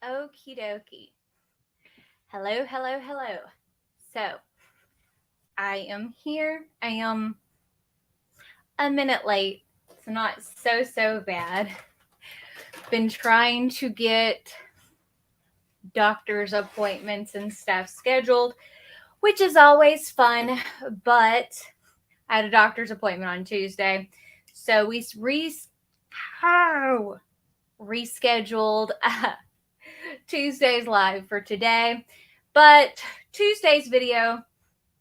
Okie dokie. Hello, hello, hello. So, I am here. I am a minute late. It's not so bad. Been trying to get doctor's appointments and stuff scheduled, which is always fun, but I had a doctor's appointment on Tuesday. So we rescheduled Tuesday's live for today. But Tuesday's video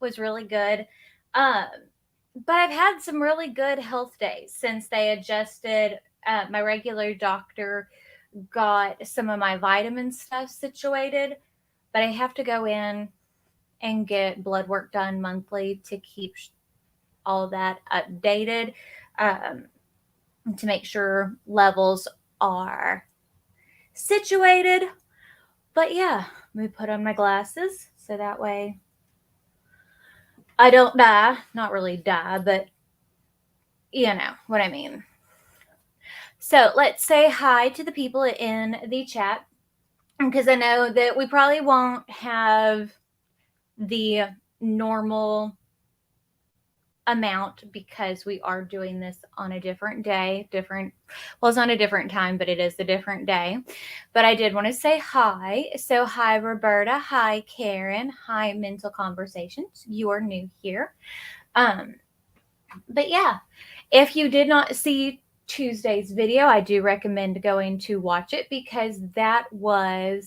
was really good. But I've had some really good health days since they adjusted. My regular doctor got some of my vitamin stuff situated, but I have to go in and get blood work done monthly to keep all that updated, to make sure levels are situated. But yeah, let me put on my glasses so that way I don't die. Not really die, but you know what I mean. So let's say hi to the people in the chat, because I know that we probably won't have the normal amount because we are doing this on a different day. It's not a different time, but it is a different day. But I did want to say hi. So hi, Roberta. Hi, Karen. Hi, Mental Conversations. You are new here. But yeah, if you did not see Tuesday's video, I do recommend going to watch it because that was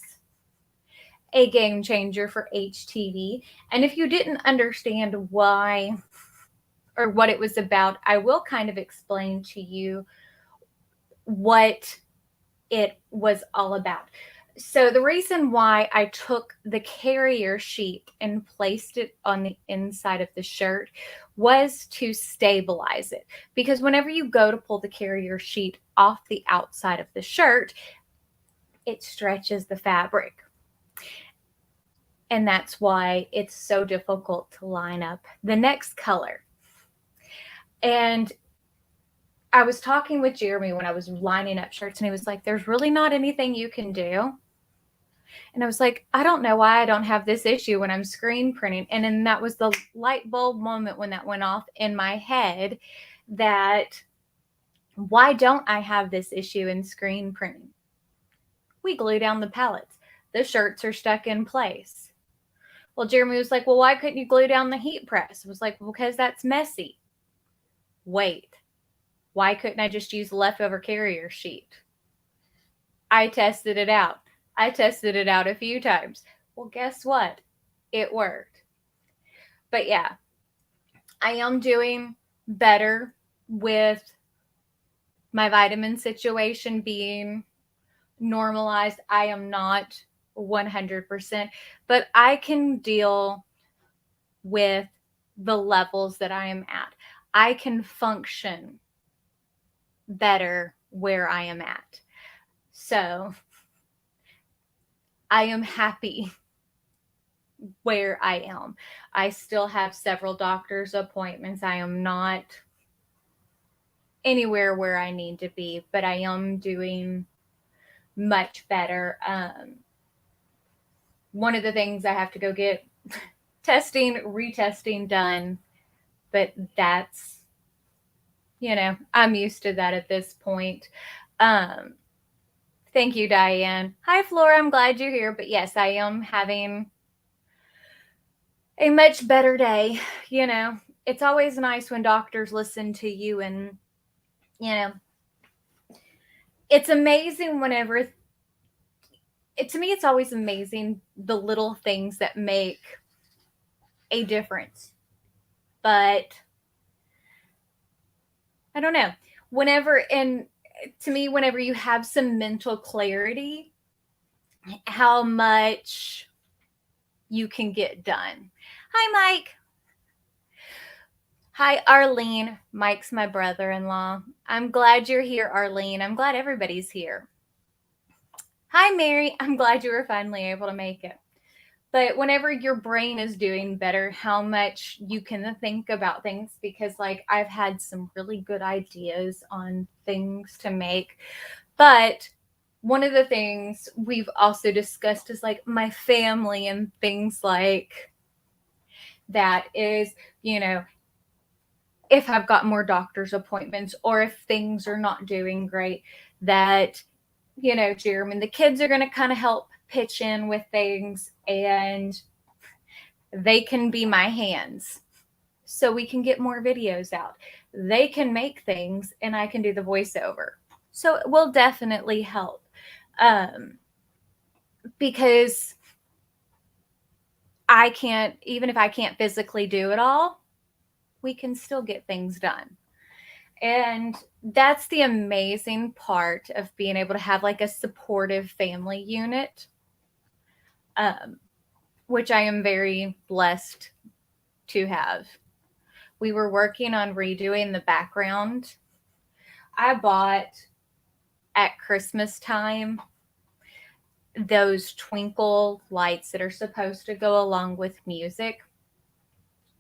a game changer for HTV. And if you didn't understand why or what it was about, I will kind of explain to you what it was all about. So the reason why I took the carrier sheet and placed it on the inside of the shirt was to stabilize it. Because whenever you go to pull the carrier sheet off the outside of the shirt, it stretches the fabric. And that's why it's so difficult to line up the next color. And I was talking with Jeremy when I was lining up shirts, and he was like, there's really not anything you can do. And I was like, I don't know why I don't have this issue when I'm screen printing. And then that was the light bulb moment when that went off in my head, that why don't I have this issue in screen printing? We glue down the pallets. The shirts are stuck in place. Well, Jeremy was like, well, why couldn't you glue down the heat press? I was like, well, because that's messy. Wait, why couldn't I just use the leftover carrier sheet? I tested it out. I tested it out a few times. Well, guess what? It worked. But yeah, I am doing better with my vitamin situation being normalized. I am not 100%, but I can deal with the levels that I am at. I can function better where I am at. So I am happy where I am. I still have several doctor's appointments. I am not anywhere where I need to be, but I am doing much better. One of the things I have to go get retesting done, but that's, I'm used to that at this point. Thank you, Diane. Hi, Flora. I'm glad you're here. But yes, I am having a much better day. It's always nice when doctors listen to you, and, it's amazing whenever, to me, it's always amazing the little things that make a difference. But I don't know. To me, whenever you have some mental clarity, how much you can get done. Hi, Mike. Hi, Arlene. Mike's my brother-in-law. I'm glad you're here, Arlene. I'm glad everybody's here. Hi, Mary. I'm glad you were finally able to make it. But whenever your brain is doing better, how much you can think about things, because I've had some really good ideas on things to make, but one of the things we've also discussed is like my family and things like that is, you know, if I've got more doctor's appointments or if things are not doing great, that, you know, Jeremy and the kids are going to kind of help pitch in with things, and they can be my hands so we can get more videos out. They can make things and I can do the voiceover. So it will definitely help. Because I can't, even if I can't physically do it all, we can still get things done. And that's the amazing part of being able to have like a supportive family unit, which I am very blessed to have. We were working on redoing the background. I bought at Christmas time those twinkle lights that are supposed to go along with music.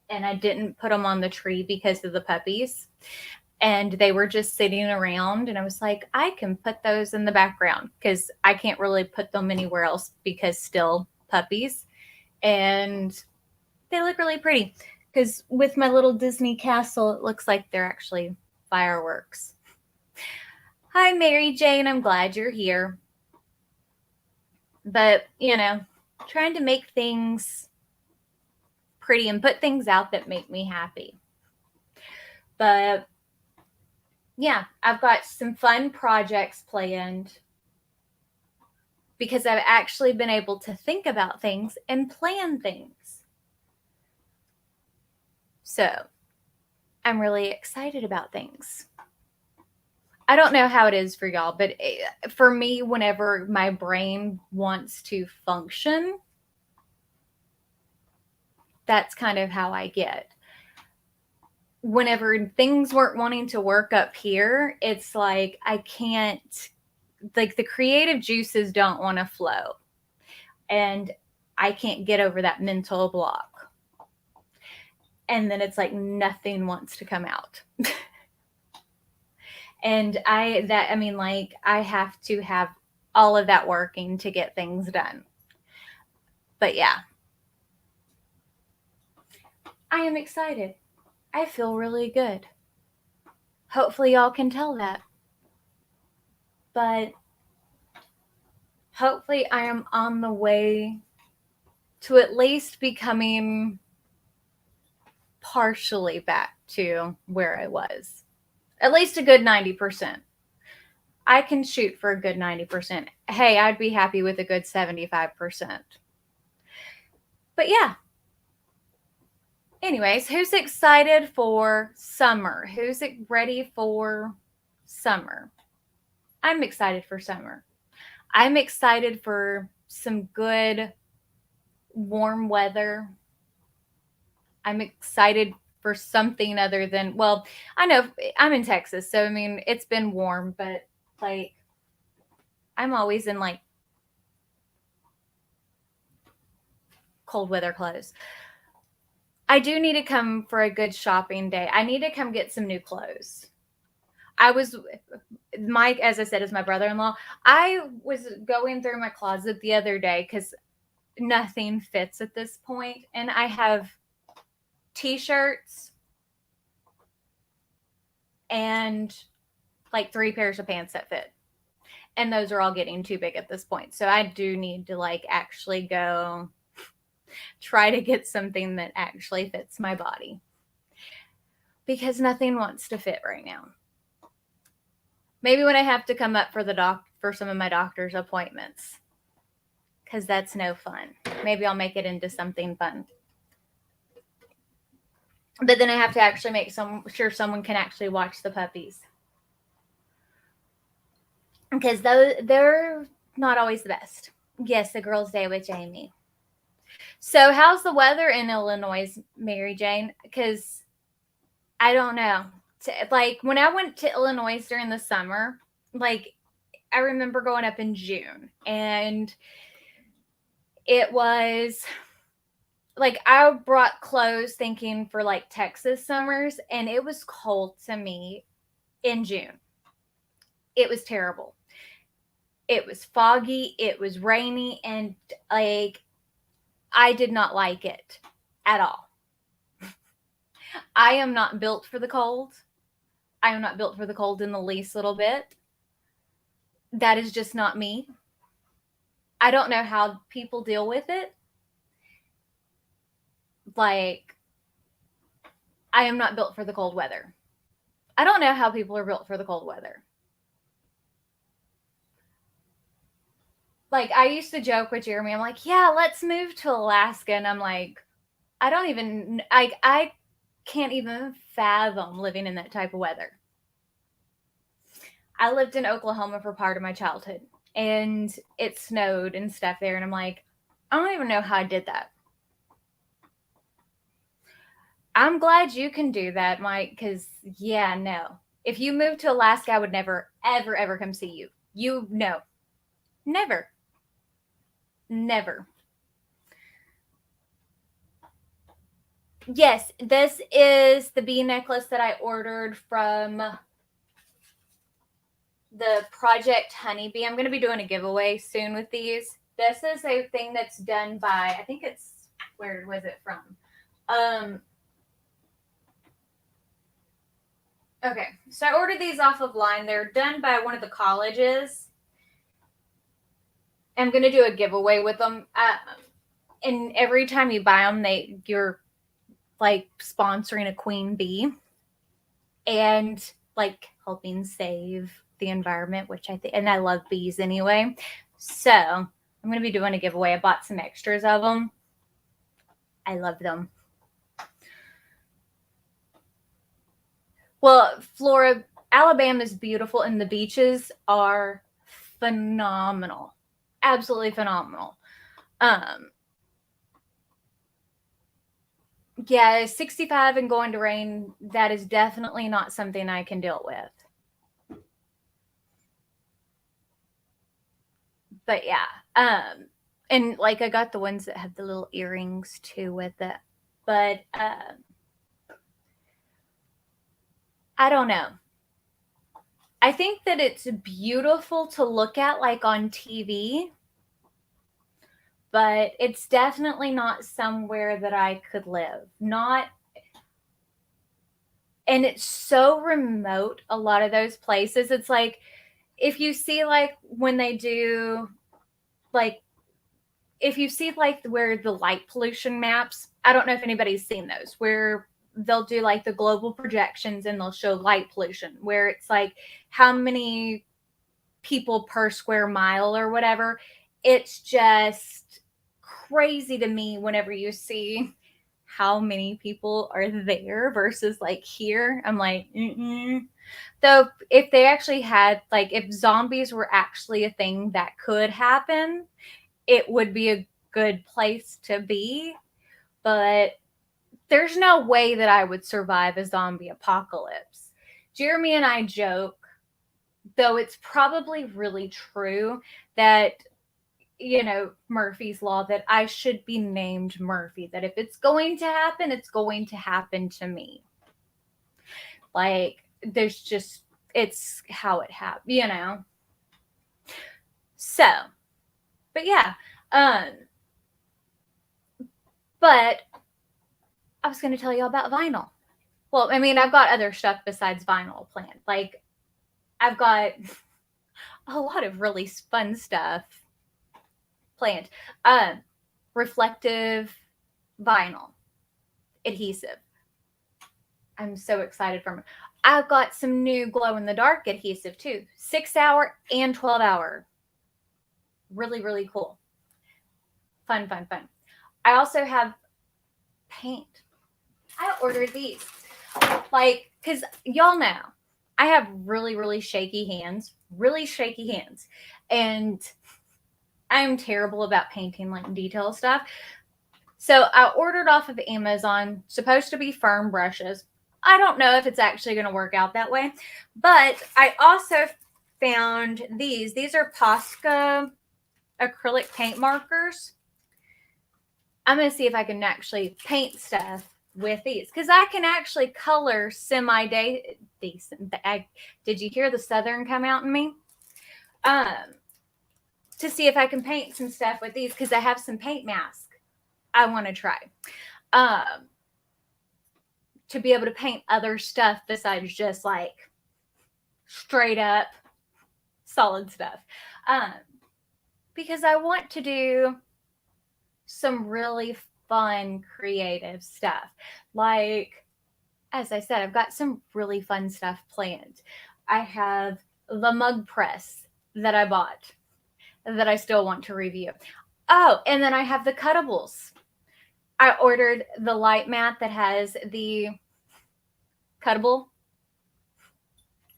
And I didn't put them on the tree because of the puppies. And they were just sitting around. And I was like, I can put those in the background because I can't really put them anywhere else because still puppies. And they look really pretty because with my little Disney castle, it looks like they're actually fireworks. Hi, Mary Jane. I'm glad you're here. But, you know, trying to make things pretty and put things out that make me happy. But yeah, I've got some fun projects planned because I've actually been able to think about things and plan things. So I'm really excited about things. I don't know how it is for y'all, but for me, whenever my brain wants to function, that's kind of how I get. Whenever things weren't wanting to work up here, it's like I can't, like the creative juices don't want to flow. And I can't get over that mental block. And then it's like nothing wants to come out. And I have to have all of that working to get things done. But yeah, I am excited. I feel really good. Hopefully y'all can tell that. But hopefully I am on the way to at least becoming partially back to where I was. At least a good 90%. I can shoot for a good 90%. Hey, I'd be happy with a good 75%. But yeah. Anyways, who's excited for summer? Who's ready for summer? I'm excited for summer. I'm excited for some good warm weather. I'm excited for something other than, well, I know I'm in Texas, so I mean, it's been warm, but like I'm always in like cold weather clothes. I do need to come for a good shopping day. I need to come get some new clothes. Mike, as I said, is my brother-in-law. I was going through my closet the other day because nothing fits at this point. And I have t-shirts and like 3 pairs of pants that fit. And those are all getting too big at this point. So I do need to like actually go try to get something that actually fits my body. Because nothing wants to fit right now. Maybe when I have to come up for some of my doctor's appointments. Because that's no fun. Maybe I'll make it into something fun. But then I have to actually make sure someone can actually watch the puppies. Because they're not always the best. Yes, the girls' day with Jamie. So how's the weather in Illinois, Mary Jane? Because I don't know. Like when I went to Illinois during the summer, like I remember going up in June and it was like I brought clothes thinking for like Texas summers, and it was cold to me in June. It was terrible. It was foggy, it was rainy, and like I did not like it at all. I am not built for the cold. I am not built for the cold in the least little bit. That is just not me. I don't know how people deal with it. Like, I am not built for the cold weather. I don't know how people are built for the cold weather. Like, I used to joke with Jeremy, I'm like, yeah, let's move to Alaska. And I'm like, I can't even fathom living in that type of weather. I lived in Oklahoma for part of my childhood, and it snowed and stuff there. And I'm like, I don't even know how I did that. I'm glad you can do that, Mike, because, yeah, no. If you moved to Alaska, I would never, ever, ever come see you. You, no. Never. Never. Yes, this is the bee necklace that I ordered from the Project Honeybee. I'm going to be doing a giveaway soon with these. This is a thing that's done by, I think it's, where was it from? Okay, so I ordered these off of line. They're done by one of the colleges. I'm going to do a giveaway with them. And every time you buy them, you're like sponsoring a queen bee and like helping save the environment, which I think, and I love bees anyway. So I'm going to be doing a giveaway. I bought some extras of them. I love them. Well, Alabama is beautiful, and the beaches are phenomenal. Absolutely phenomenal. Yeah, 65 and going to rain, that is definitely not something I can deal with. But yeah, and like I got the ones that have the little earrings too with it. But I don't know. I think that it's beautiful to look at like on TV, but it's definitely not somewhere that I could live. And it's so remote, a lot of those places. It's like, if you see like when they do, like, if you see like where the light pollution maps, I don't know if anybody's seen those, where they'll do like the global projections and they'll show light pollution, where it's like how many people per square mile or whatever. It's just crazy to me whenever you see how many people are there versus like here. I'm like, Though if they actually had, like, if zombies were actually a thing that could happen, it would be a good place to be. But there's no way that I would survive a zombie apocalypse. Jeremy and I joke, though it's probably really true, that, you know, Murphy's Law, that I should be named Murphy, that if it's going to happen, it's going to happen to me. Like, there's just, it's how it happened, you know? So, but yeah, but I was going to tell you all about vinyl. Well, I mean, I've got other stuff besides vinyl planned. Like, I've got a lot of really fun stuff planned. Reflective vinyl adhesive. I'm so excited for it. I've got some new glow-in-the-dark adhesive too. 6-hour and 12-hour. Really, really cool. Fun, fun, fun. I also have paint. I ordered these. Like, because y'all know, I have really, really shaky hands. Really shaky hands. And I'm terrible about painting like detail stuff. So I ordered off of Amazon, supposed to be firm brushes. I don't know if it's actually going to work out that way. But I also found these. These are Posca acrylic paint markers. I'm going to see if I can actually paint stuff with these, because I can actually color semi-decent. Did you hear the Southern come out in me? to see if I can paint some stuff with these, because I have some paint masks I want to try. To be able to paint other stuff besides just like straight up solid stuff. Because I want to do some really fun, creative stuff. Like, as I said, I've got some really fun stuff planned. I have the mug press that I bought that I still want to review. Oh, and then I have the cuttables. I ordered the light mat that has the cuttable,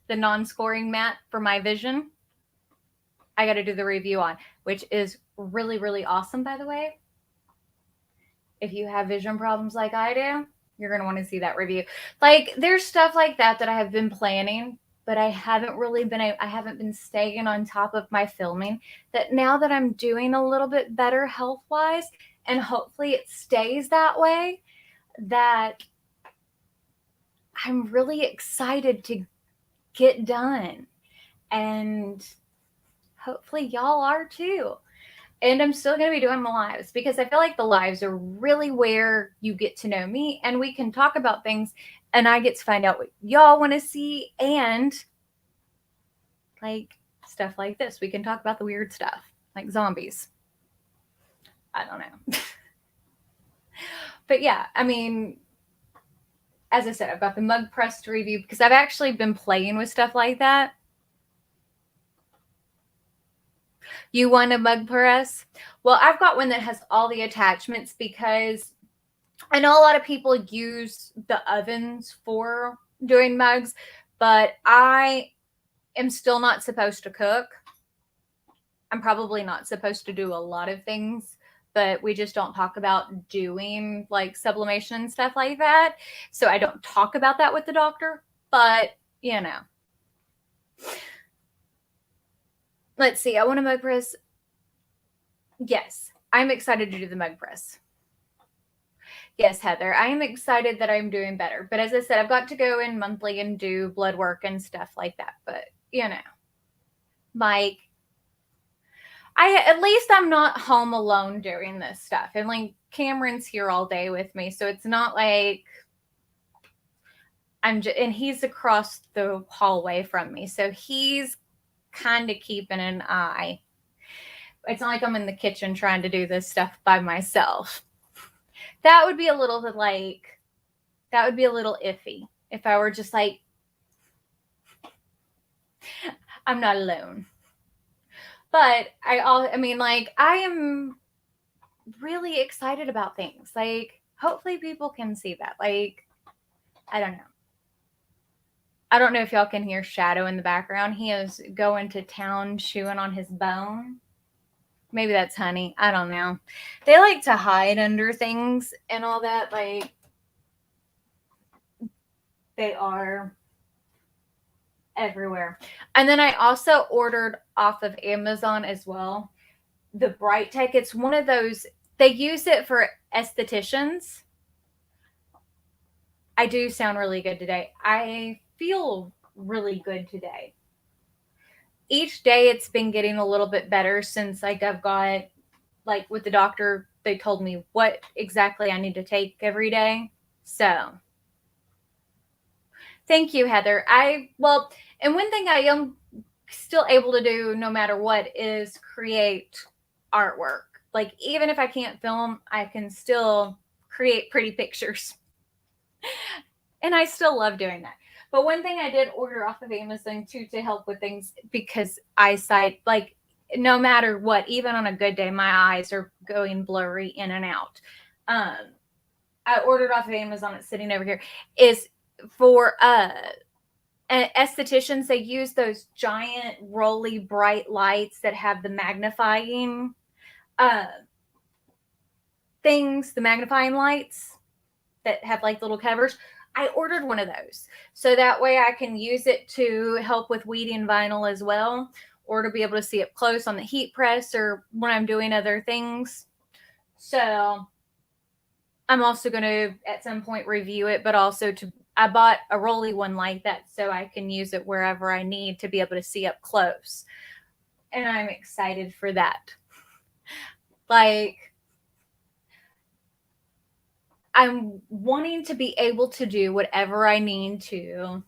the non-scoring mat for my vision. I got to do the review on, which is really, really awesome, by the way. If you have vision problems like I do, you're going to want to see that review. Like, there's stuff like that I have been planning, but I haven't been staying on top of my filming. That now that I'm doing a little bit better health-wise, and hopefully it stays that way, that I'm really excited to get done. And hopefully y'all are too. And I'm still going to be doing the lives, because I feel like the lives are really where you get to know me, and we can talk about things, and I get to find out what y'all want to see, and like stuff like this. We can talk about the weird stuff, like zombies. I don't know. But yeah, I mean, as I said, I've got the mug press to review, because I've actually been playing with stuff like that. You want a mug press? Well, I've got one that has all the attachments, because I know a lot of people use the ovens for doing mugs, but I am still not supposed to cook. I'm probably not supposed to do a lot of things, but we just don't talk about doing like sublimation and stuff like that. So I don't talk about that with the doctor, but you know. Let's see. I want a mug press. Yes, I'm excited to do the mug press. Yes, Heather, I am excited that I'm doing better. But as I said, I've got to go in monthly and do blood work and stuff like that. But, you know, like, at least I'm not home alone doing this stuff. And, like, Cameron's here all day with me. So it's not like and he's across the hallway from me. So he's kind of keeping an eye. It's not like I'm in the kitchen trying to do this stuff by myself. That would be a little bit like, that would be a little iffy if I were just like, I'm not alone. But I mean, like, I am really excited about things. Like, hopefully people can see that. Like, I don't know. I don't know if y'all can hear Shadow in the background. He is going to town chewing on his bone. Maybe that's Honey. I don't know. They like to hide under things and all that. Like, they are everywhere. And then I also ordered off of Amazon as well the Brighttech. It's one of those, they use it for estheticians. I do sound really good today. I feel really good today. Each day it's been getting a little bit better since like I've got, like with the doctor, they told me what exactly I need to take every day. So thank you, Heather. And one thing I am still able to do no matter what is create artwork. Like, even if I can't film, I can still create pretty pictures. And I still love doing that. But one thing I did order off of Amazon too to help with things, because eyesight, like, no matter what, even on a good day, my eyes are going blurry in and out. I ordered off of Amazon. It's sitting over here. Is for estheticians. They use those giant rolly bright lights that have the magnifying things, the magnifying lights that have like little covers. I ordered one of those so that way I can use it to help with weeding vinyl as well, or to be able to see up close on the heat press or when I'm doing other things. So I'm also going to at some point review it, but also I bought a rolly one like that so I can use it wherever I need to be able to see up close. and I'm excited for that. Like, I'm wanting to be able to do whatever I need to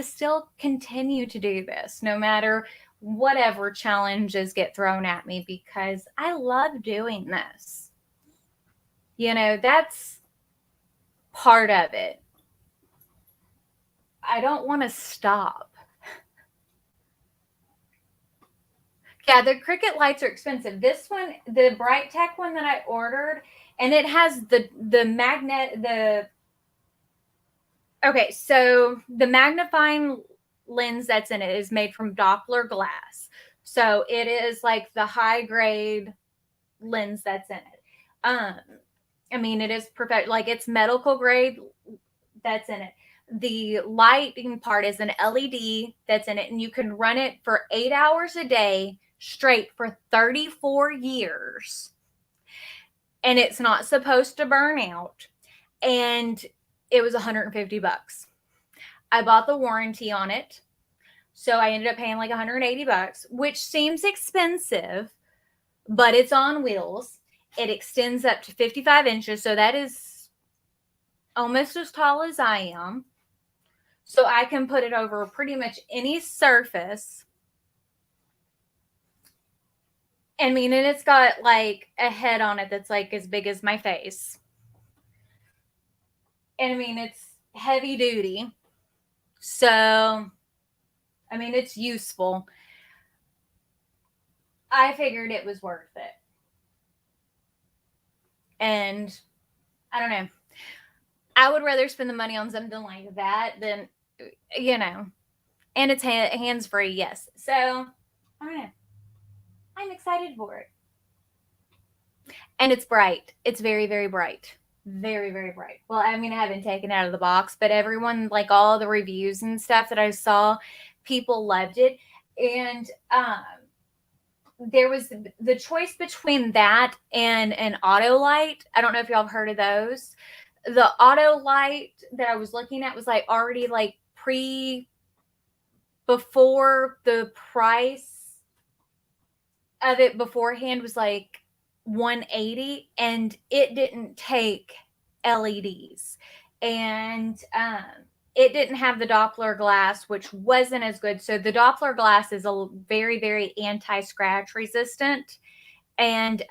still continue to do this, no matter whatever challenges get thrown at me, because I love doing this. You know, that's part of it. I don't want to stop. Yeah, the Cricut lights are expensive. This one, the Brighttech one that I ordered, and it has the magnet, okay, so the magnifying lens that's in it is made from Doppler glass. So it is like the high grade lens that's in it. I mean, it is perfect. Like, it's medical grade that's in it. The lighting part is an LED that's in it, and you can run it for 8 hours a day straight for 34 years. And it's not supposed to burn out. And it was $150. I bought the warranty on it. So I ended up paying like $180, which seems expensive, but it's on wheels. It extends up to 55 inches. So that is almost as tall as I am. So I can put it over pretty much any surface. I mean, and it's got like a head on it that's like as big as my face. And I mean, it's heavy duty. So, I mean, it's useful. I figured it was worth it. And I don't know. I would rather spend the money on something like that than, you know, and it's hands-free, yes. So, I don't know. I'm excited for it. And it's bright. It's very, very bright. Very, very bright. Well, I mean, I haven't taken it out of the box, but everyone, like all the reviews and stuff that I saw, people loved it. And there was the choice between that and an auto light. I don't know if y'all have heard of those. The auto light that I was looking at was like already like before the price of it beforehand was like $180, and it didn't take LEDs, and it didn't have the Doppler glass, which wasn't as good. So the Doppler glass is a very, very anti-scratch resistant, and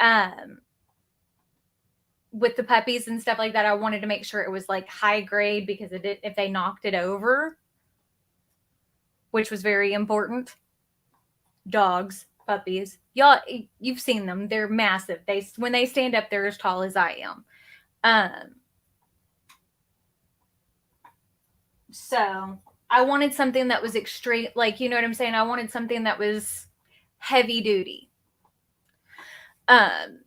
with the puppies and stuff like that, I wanted to make sure it was like high grade, because if they knocked it over, which was very important. Dogs, puppies, y'all, you've seen them. They're massive. When they stand up, they're as tall as I am. So I wanted something that was extreme, like, you know what I'm saying? I wanted something that was heavy duty. And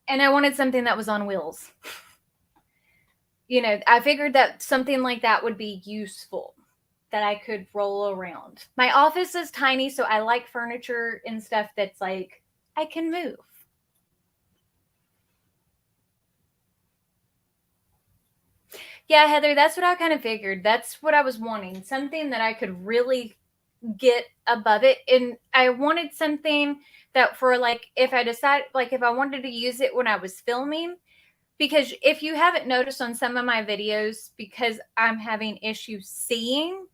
I wanted something that was on wheels. You know, I figured that something like that would be useful, that I could roll around. My office is tiny, so I like furniture and stuff that's like, I can move. Yeah, Heather, that's what I kind of figured. That's what I was wanting. Something that I could really get above it. And I wanted something that for like, if I wanted to use it when I was filming, because if you haven't noticed on some of my videos, because I'm having issues seeing,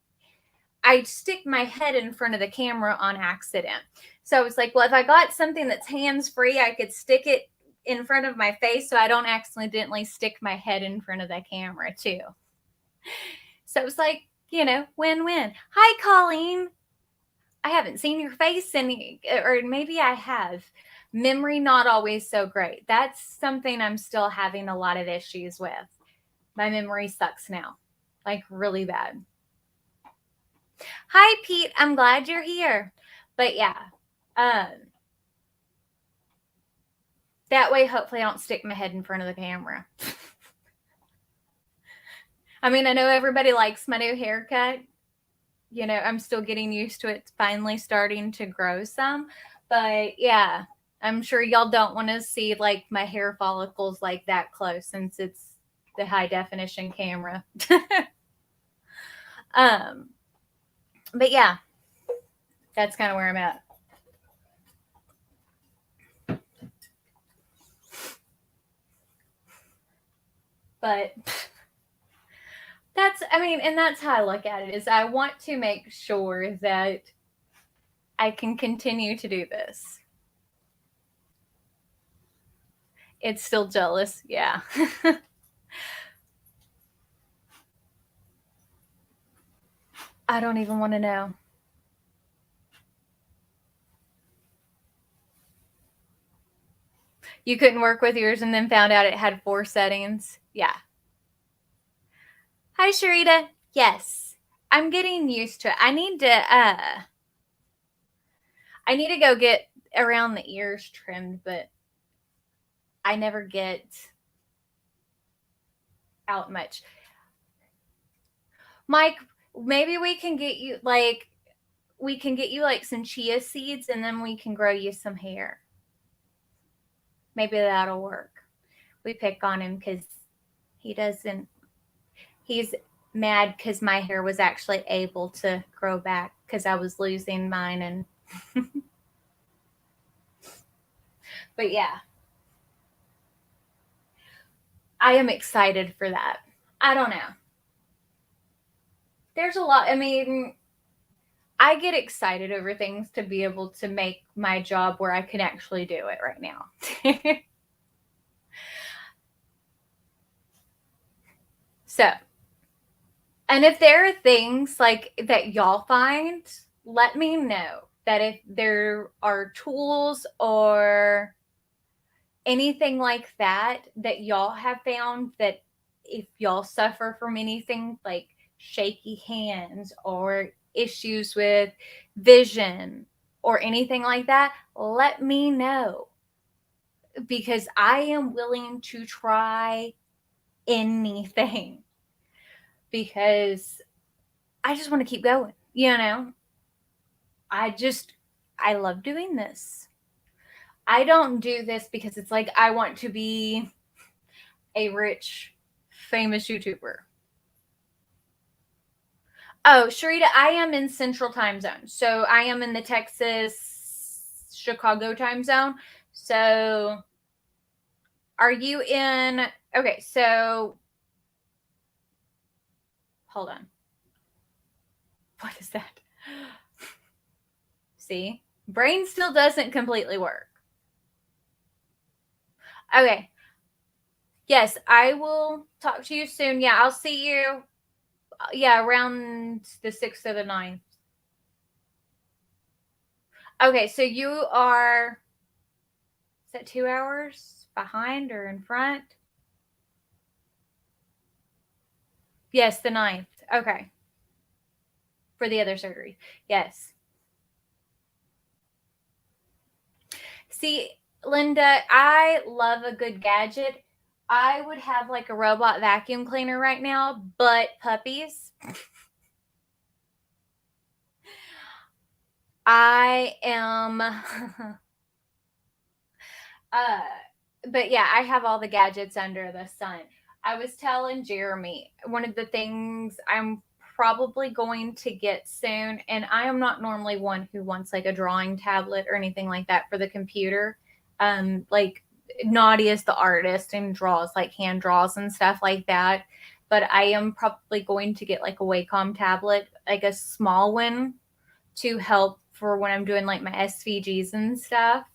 I stick my head in front of the camera on accident. So I was like, well, if I got something that's hands-free, I could stick it in front of my face so I don't accidentally stick my head in front of the camera too. So it was like, you know, win-win. Hi, Colleen. I haven't seen your face or maybe I have. Memory not always so great. That's something I'm still having a lot of issues with. My memory sucks now, like really bad. Hi, Pete. I'm glad you're here. But yeah, that way, hopefully I don't stick my head in front of the camera. I mean, I know everybody likes my new haircut. You know, I'm still getting used to it. It's finally starting to grow some. But yeah, I'm sure y'all don't want to see like my hair follicles like that close, since it's the high definition camera. But yeah, That's kind of where I'm at. But that's, I mean, and that's how I look at it, is I want to make sure that I can continue to do this. It's still jealous. Yeah. I don't even want to know. You couldn't work with yours and then found out it had 4 settings. Yeah. Hi, Sharita. Yes. I'm getting used to it. I need to go get around the ears trimmed, but I never get out much. Mike, maybe we can get you like some chia seeds and then we can grow you some hair. Maybe that'll work. We pick on him because he's mad because my hair was actually able to grow back because I was losing mine. And but yeah, I am excited for that. I don't know. There's a lot. I mean, I get excited over things to be able to make my job where I can actually do it right now. So, and if there are things like that y'all find, let me know. That if there are tools or anything like that that y'all have found, that if y'all suffer from anything like shaky hands or issues with vision or anything like that, let me know, because I am willing to try anything, because I just want to keep going, you know. I love doing this. I don't do this because it's like I want to be a rich, famous YouTuber. Oh, Sharita, I am in Central Time Zone. So I am in the Texas, Chicago time zone. So are you in? Okay, so hold on. What is that? See? Brain still doesn't completely work. Okay. Yes, I will talk to you soon. Yeah, I'll see you. Yeah, around the 6th or the 9th. Okay, so you are, is that 2 hours behind or in front? Yes, the 9th. Okay. For the other surgery. Yes. See, Linda, I love a good gadget. I would have like a robot vacuum cleaner right now, but puppies. I am but yeah, I have all the gadgets under the sun. I was telling Jeremy, one of the things I'm probably going to get soon, and I am not normally one who wants like a drawing tablet or anything like that for the computer. Like Naughty is the artist and draws like hand draws and stuff like that. But I am probably going to get like a Wacom tablet, like a small one, to help for when I'm doing like my SVGs and stuff,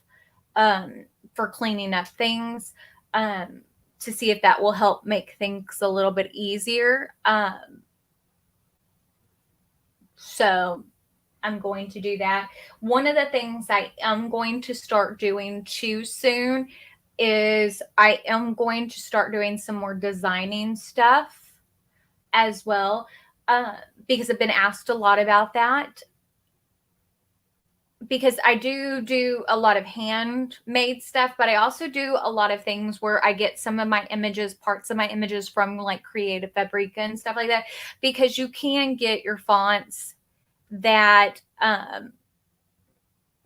for cleaning up things, to see if that will help make things a little bit easier. So I'm going to do that. One of the things I am going to start doing too soon is I am going to start doing some more designing stuff as well, because I've been asked a lot about that. Because I do a lot of handmade stuff, but I also do a lot of things where I get some of my images, parts of my images from like Creative Fabrica and stuff like that, because you can get your fonts that,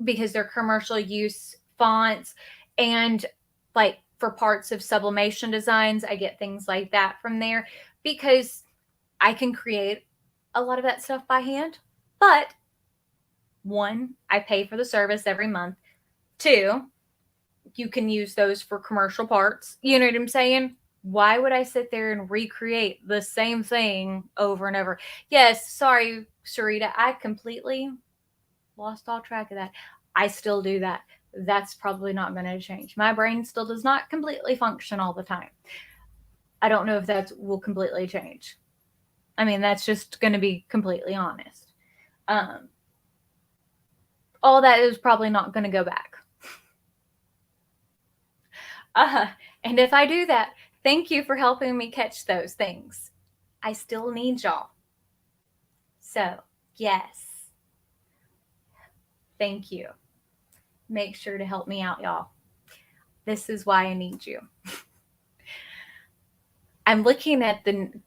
because they're commercial use fonts, and like for parts of Sublimation designs, I get things like that from there, because I can create a lot of that stuff by hand, but One, I pay for the service every month. Two, you can use those for commercial parts. You know what I'm saying? Why would I sit there and recreate the same thing over and over? Yes, sorry, Sarita, I completely lost all track of that. I still do that. That's probably not going to change. My brain still does not completely function all the time. I don't know if that will completely change. I mean, that's just going to be completely honest. All that is probably not going to go back. And if I do that, thank you for helping me catch those things. I still need y'all. So, yes. Thank you. Make sure to help me out, y'all. This is why I need you. I'm looking at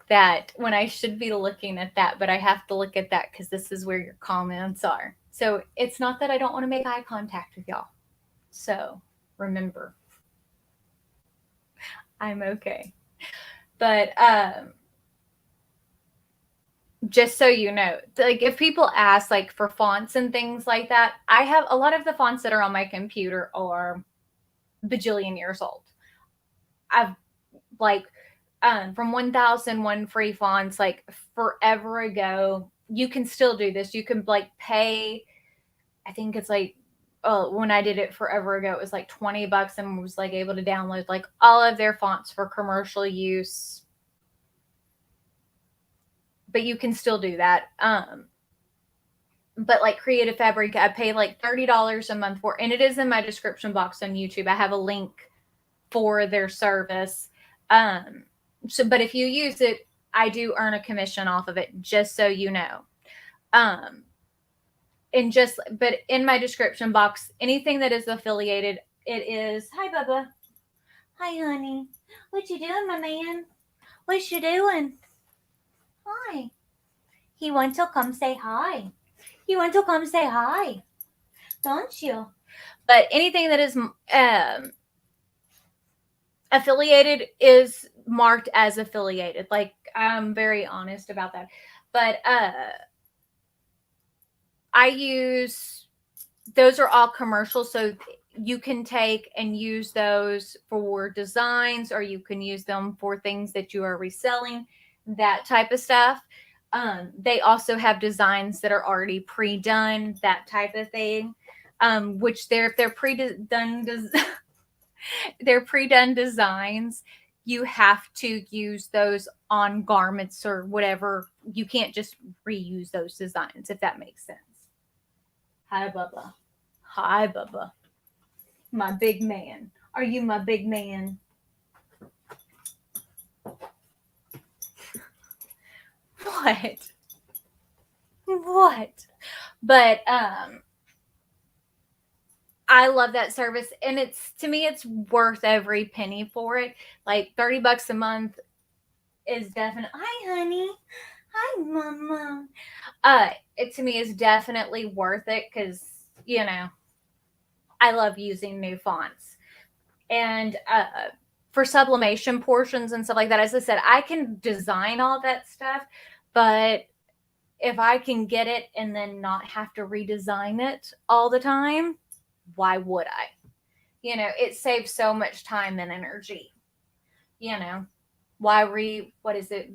that when I should be looking at that, but I have to look at that because this is where your comments are. So it's not that I don't want to make eye contact with y'all. So remember, I'm okay. But just so you know, like if people ask like for fonts and things like that, I have a lot of the fonts that are on my computer are bajillion years old. I've like from 1001 Free Fonts like forever ago. You can still do this. You can like pay, I think it's like, when I did it forever ago, it was like $20 and was like able to download like all of their fonts for commercial use. But you can still do that. But like Creative Fabrica, I pay like $30 a month for, and it is in my description box on YouTube. I have a link for their service. So, but if you use it, I do earn a commission off of it, just so you know. But in my description box, anything that is affiliated, it is, hi, Bubba. Hi, honey. What you doing, my man? What you doing? Hi. He wants to come say hi. You want to come say hi, don't you? But anything that is affiliated is marked as affiliated. Like, I'm very honest about that. But I use, those are all commercial, so you can take and use those for designs, or you can use them for things that you are reselling, that type of stuff. They also have designs that are already pre-done, that type of thing, which if they're pre-done they're pre-done designs, you have to use those on garments or whatever. You can't just reuse those designs, if that makes sense. Hi, Bubba. Hi, Bubba. My big man. Are you my big man? What? What? But I love that service, and to me it's worth every penny for it. Like $30 a month is definitely, hi honey, hi mama. It to me is definitely worth it because, you know, I love using new fonts. And for sublimation portions and stuff like that, as I said, I can design all that stuff, but if I can get it and then not have to redesign it all the time, why would I? You know, it saves so much time and energy. You know, what is it?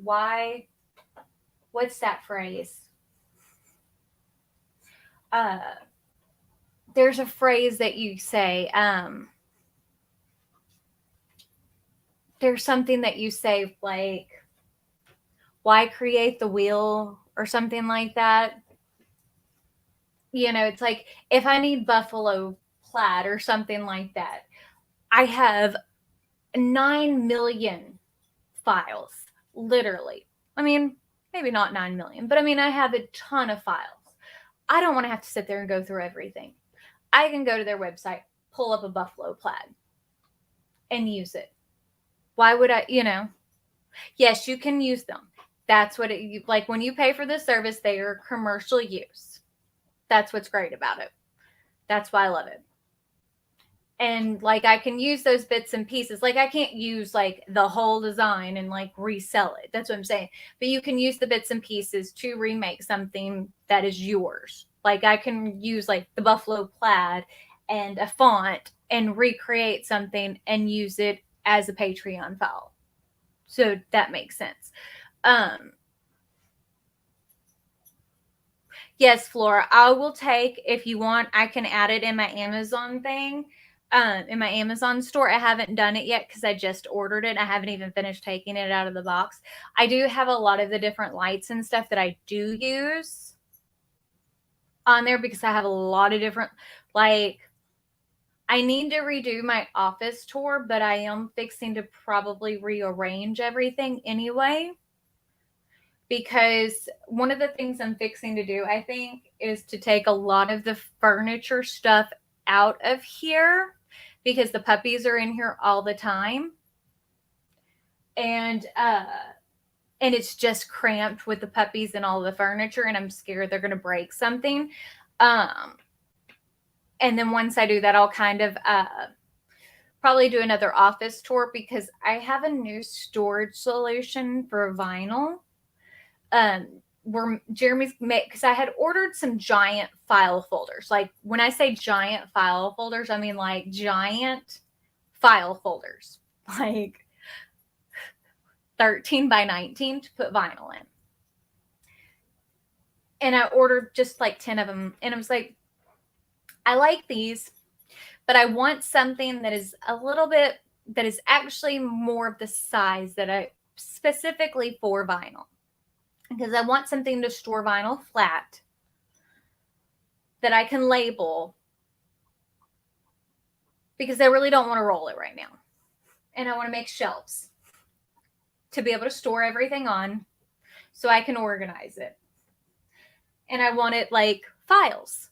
What's that phrase? There's a phrase that you say, there's something that you say like, why create the wheel or something like that? You know, it's like if I need buffalo plaid or something like that, I have 9 million files, literally. I mean, maybe not 9 million, but I mean, I have a ton of files. I don't want to have to sit there and go through everything. I can go to their website, pull up a buffalo plaid, and use it. Why would I, you know? Yes, you can use them. That's what it, like when you pay for this service, they are commercial use. That's what's great about it. That's why I love it. And like I can use those bits and pieces. Like I can't use like the whole design and like resell it. That's what I'm saying. But you can use the bits and pieces to remake something that is yours. Like I can use like the buffalo plaid and a font and recreate something and use it as a Patreon file. So that makes sense. Yes, Flora, I will take, if you want, I can add it in my Amazon thing, in my Amazon store. I haven't done it yet because I just ordered it. I haven't even finished taking it out of the box. I do have a lot of the different lights and stuff that I do use on there because I have a lot of different, like, I need to redo my office tour, but I am fixing to probably rearrange everything anyway. Because one of the things I'm fixing to do, I think, is to take a lot of the furniture stuff out of here because the puppies are in here all the time. And it's just cramped with the puppies and all the furniture, and I'm scared they're going to break something. And then once I do that, I'll kind of probably do another office tour because I have a new storage solution for vinyl. Where Jeremy's made, because I had ordered some giant file folders. Like when I say giant file folders, I mean like giant file folders, like 13 by 19 to put vinyl in. And I ordered just like 10 of them. And I was like, I like these, but I want something that is a little bit, that is actually more of the size that I specifically for vinyl. Because I want something to store vinyl flat that I can label because I really don't want to roll it right now. And I want to make shelves to be able to store everything on so I can organize it. And I want it like files.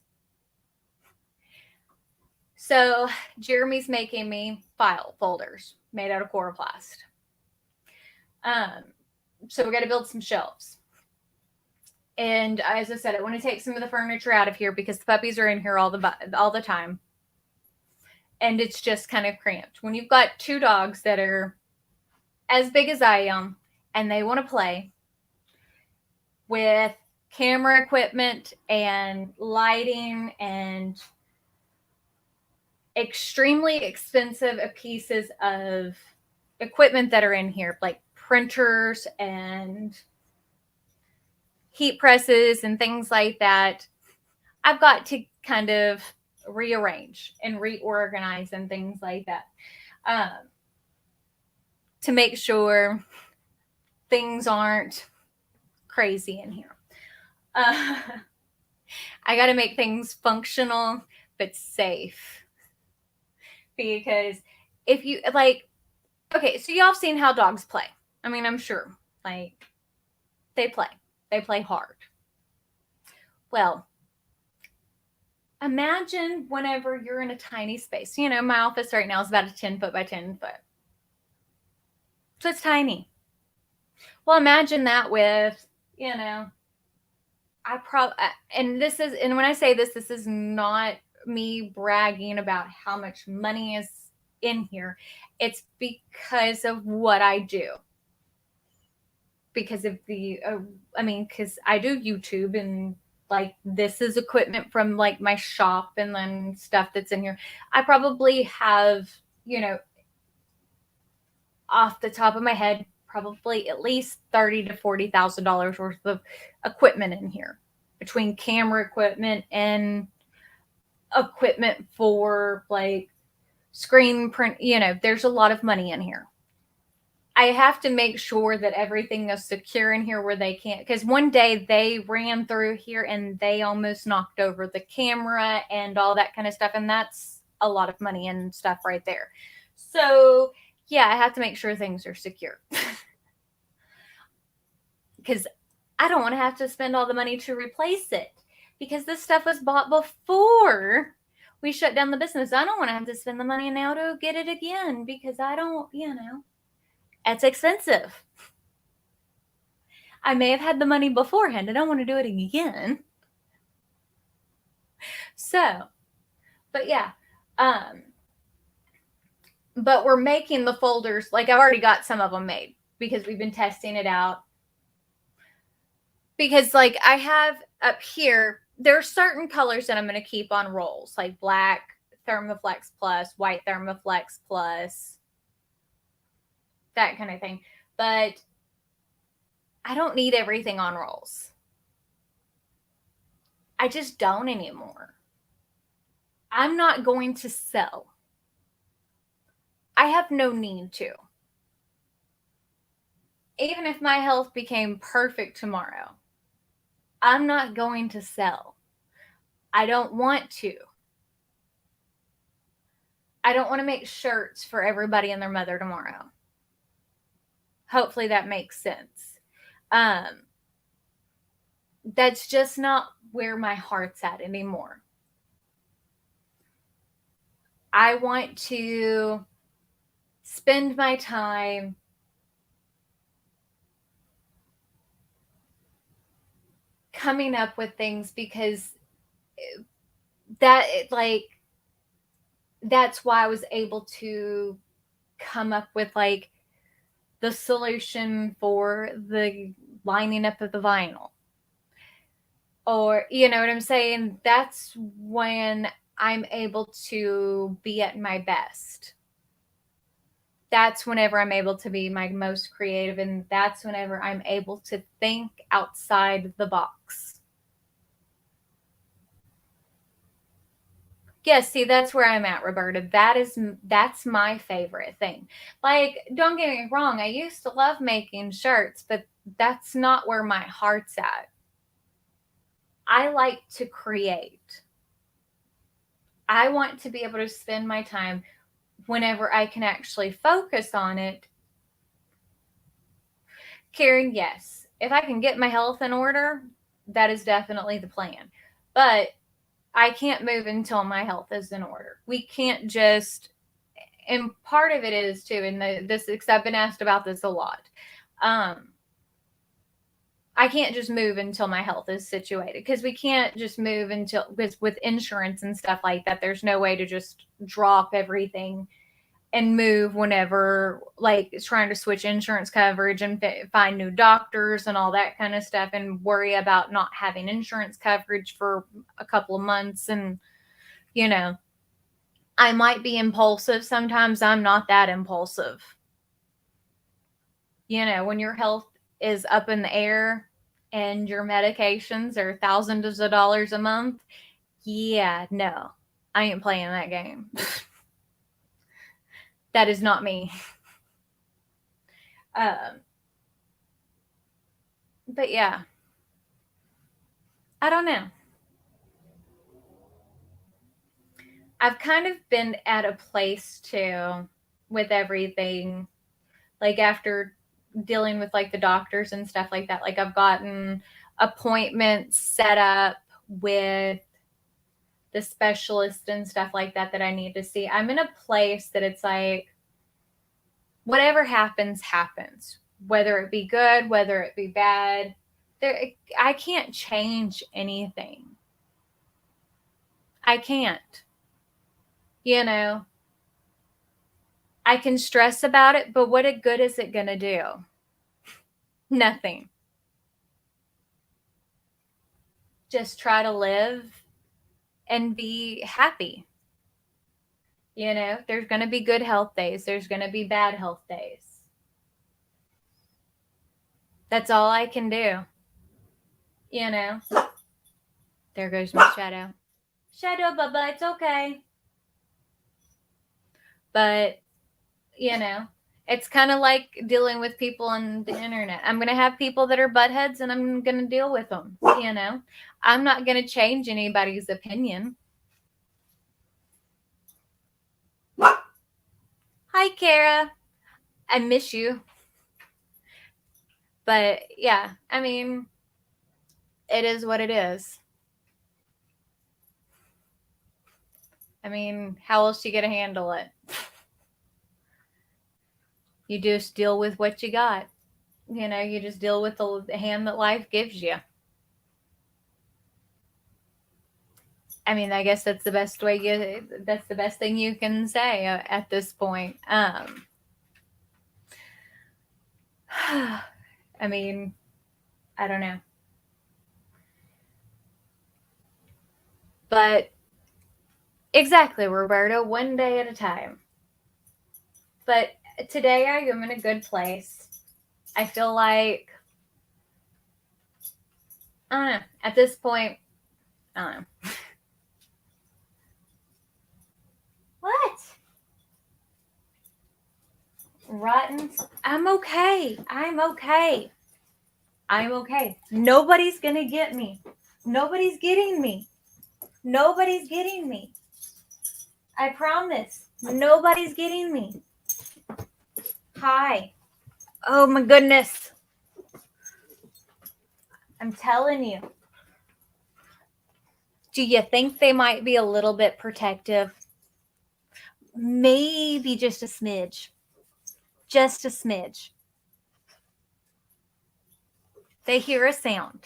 So Jeremy's making me file folders made out of Coroplast. So we got to build some shelves. And as I said, I want to take some of the furniture out of here because the puppies are in here all the time. And it's just kind of cramped. When you've got two dogs that are as big as I am and they want to play with camera equipment and lighting and extremely expensive pieces of equipment that are in here, like printers and heat presses and things like that, I've got to kind of rearrange and reorganize and things like that to make sure things aren't crazy in here. I got to make things functional but safe, because if you like, okay, so y'all have seen how dogs play. I mean, I'm sure like they play hard. Well, imagine whenever you're in a tiny space. You know, my office right now is about a 10 foot by 10 foot. So it's well, imagine that with, you know, and when I say this, this is not me bragging about how much money is in here. It's because of what I do. Because of because I do YouTube, and like this is equipment from like my shop and then stuff that's in here. I probably have, you know, off the top of my head, probably at least $30,000 to $40,000 worth of equipment in here, between camera equipment and equipment for like screen print. You know, there's a lot of money in here. I have to make sure that everything is secure in here where they can't, because one day they ran through here and they almost knocked over the camera and all that kind of stuff. And that's a lot of money and stuff right there. So yeah, I have to make sure things are secure because I don't want to have to spend all the money to replace it, because this stuff was bought before we shut down the business. I don't want to have to spend the money now to get it again, because I don't, you know, it's expensive. I may have had the money beforehand. I don't want to do it again. So, but yeah, but we're making the folders. Like I've already got some of them made because we've been testing it out. Because like I have up here, There are certain colors that I'm going to keep on rolls, like black Thermoflex Plus, white Thermoflex Plus, that kind of thing. But I don't need everything on rolls. I just don't anymore. I'm not going to sell. I have no need to. Even if my health became perfect tomorrow, I'm not going to sell. I don't want to. I don't want to make shirts for everybody and their mother tomorrow. Hopefully that makes sense. That's just not where my heart's at anymore. I want to spend my time coming up with things, because that's why I was able to come up with like the solution for the lining up of the vinyl. Or, you know what I'm saying? That's when I'm able to be at my best. That's whenever I'm able to be my most creative, and that's whenever I'm able to think outside the box. Yeah, see, that's where I'm at, Roberta. That's my favorite thing. Like, don't get me wrong, I used to love making shirts, but that's not where my heart's at. I like to create. I want to be able to spend my time whenever I can actually focus on it. Karen, yes. If I can get my health in order, that is definitely the plan. But I can't move until my health is in order. We can't just, and part of it is too, and this, because I've been asked about this a lot. I can't just move until my health is situated, because we can't just move until, because with insurance and stuff like that, there's no way to just drop everything and move whenever, like trying to switch insurance coverage and find new doctors and all that kind of stuff, and worry about not having insurance coverage for a couple of months. And, you know, I might be impulsive. Sometimes I'm not that impulsive. You know, when your health is up in the air and your medications are thousands of dollars a month, yeah, no, I ain't playing that game. That is not me. But yeah, I don't know. I've kind of been at a place too with everything, like after dealing with like the doctors and stuff like that. Like I've gotten appointments set up with the specialist and stuff like that that I need to see. I'm in a place that it's like, whatever happens, happens. Whether it be good, whether it be bad, I can't change anything. I can't. You know, I can stress about it, but what good is it going to do? Nothing. Just try to live and be happy. You know, there's going to be good health days. There's going to be bad health days. That's all I can do. You know, there goes my shadow. Shadow, Bubba, it's okay. But, you know, it's kind of like dealing with people on the internet. I'm going to have people that are buttheads, and I'm going to deal with them. You know, I'm not going to change anybody's opinion. Hi, Kara. I miss you. But yeah, I mean, it is what it is. I mean, how else you gonna handle it? You just deal with what you got. You know, you just deal with the hand that life gives you. I mean, I guess that's the best way that's the best thing you can say at this point. I mean, I don't know. But exactly, Roberta, one day at a time. But today I am in a good place. I feel like, I don't know, at this point, I don't know. What? Rotten? I'm okay. I'm okay. I'm okay. Nobody's going to get me. Nobody's getting me. Nobody's getting me. I promise. Nobody's getting me. Hi. Oh my goodness. I'm telling you. Do you think they might be a little bit protective? Maybe just a smidge. Just a smidge. They hear a sound.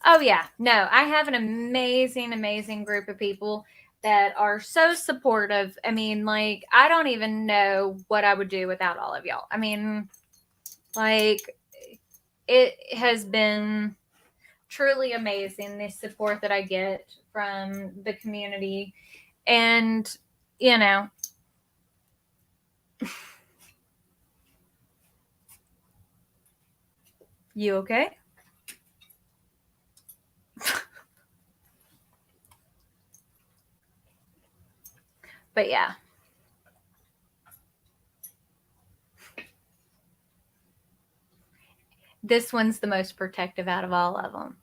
Oh, yeah. No, I have an amazing, amazing group of people that are so supportive. I mean, like, I don't even know what I would do without all of y'all. I mean, like, it has been truly amazing, the support that I get from the community. And, you know, you okay? But yeah. This one's the most protective out of all of them.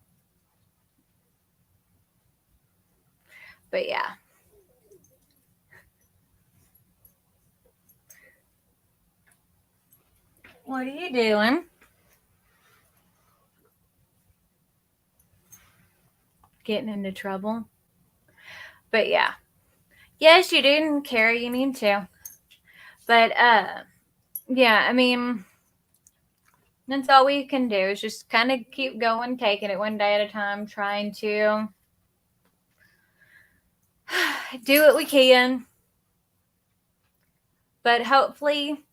But yeah. What are you doing? Getting into trouble? But yeah. Yes, you do, Carrie. You need to. But yeah, I mean, that's all we can do is just kind of keep going, taking it one day at a time, trying to do what we can. But hopefully,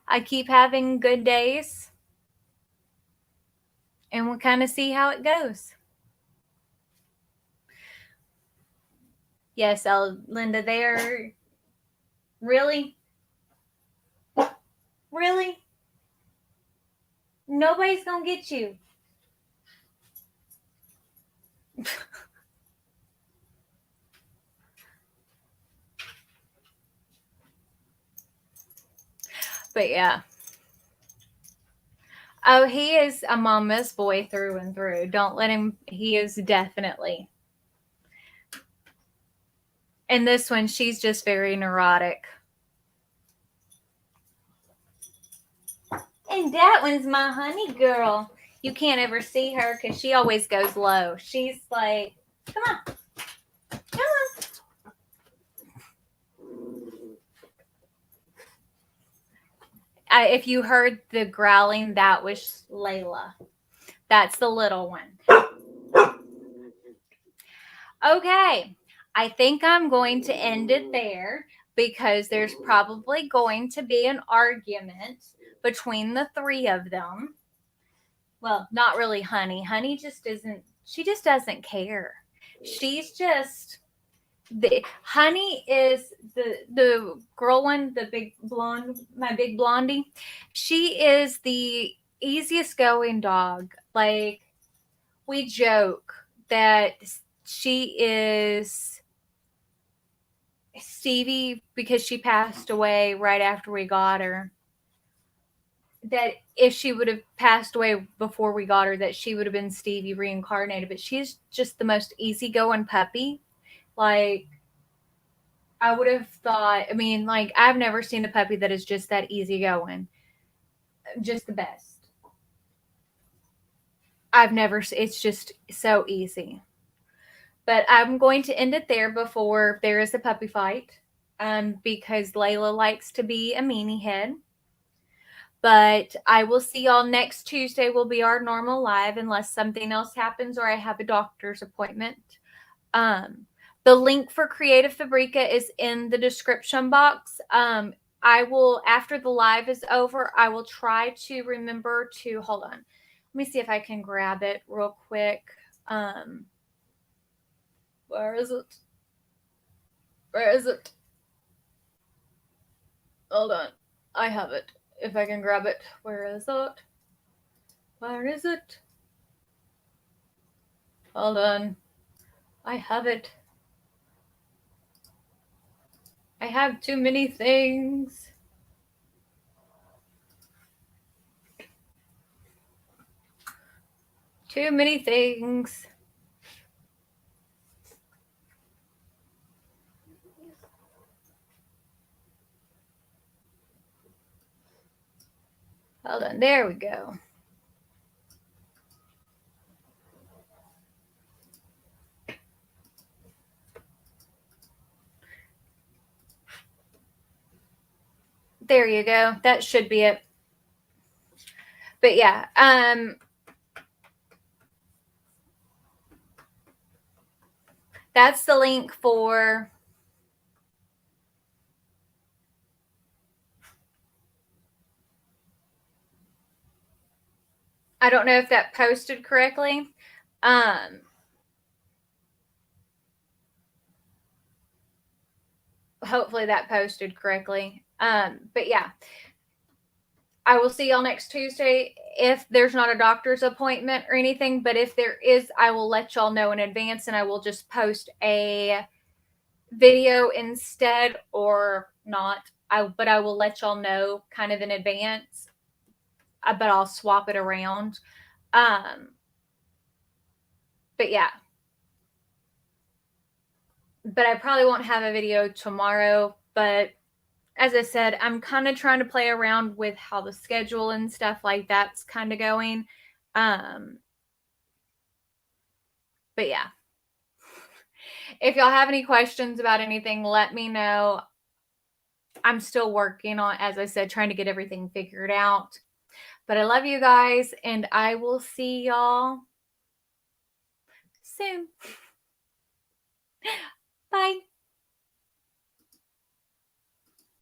I keep having good days and we'll kind of see how it goes. Yes, Linda, they are really, really, nobody's gonna get you. But yeah. Oh, he is a mama's boy through and through. Don't let him. He is definitely. And this one, she's just very neurotic. And that one's my honey girl. You can't ever see her because she always goes low. She's like, come on. Come on. If you heard the growling, that was Layla. That's the little one. Okay. I think I'm going to end it there because there's probably going to be an argument between the three of them. Well, not really Honey. Honey just isn't, she just doesn't care. She's just, Honey is the girl one, the big blonde, my big blondie. She is the easiest going dog. Like, we joke that she is Stevie because she passed away right after we got her. That if she would have passed away before we got her, that she would have been Stevie reincarnated. But she's just the most easygoing puppy. Like, I would have thought, I mean, like, I've never seen a puppy that is just that easygoing. Just the best. It's just so easy. But I'm going to end it there before there is a puppy fight. Because Layla likes to be a meanie head. But I will see y'all next Tuesday will be our normal live unless something else happens or I have a doctor's appointment. The link for Creative Fabrica is in the description box. I will, after the live is over, I will try to remember to, hold on. Let me see if I can grab it real quick. Where is it? Where is it? Hold on. I have it. If I can grab it. Where is it? Where is it? Hold on. I have it. I have too many things. Too many things. Hold on. There we go. There you go. That should be it. But yeah, that's the link for I don't know if that posted correctly. Hopefully that posted correctly. But yeah, I will see y'all next Tuesday. If there's not a doctor's appointment or anything, but if there is, I will let y'all know in advance, and I will just post a video instead, or not. But I will let y'all know kind of in advance. But I'll swap it around. But yeah. But I probably won't have a video tomorrow. But as I said, I'm kind of trying to play around with how the schedule and stuff like that's kind of going. But yeah. If y'all have any questions about anything, let me know. I'm still working on, as I said, trying to get everything figured out. But I love you guys, and I will see y'all soon.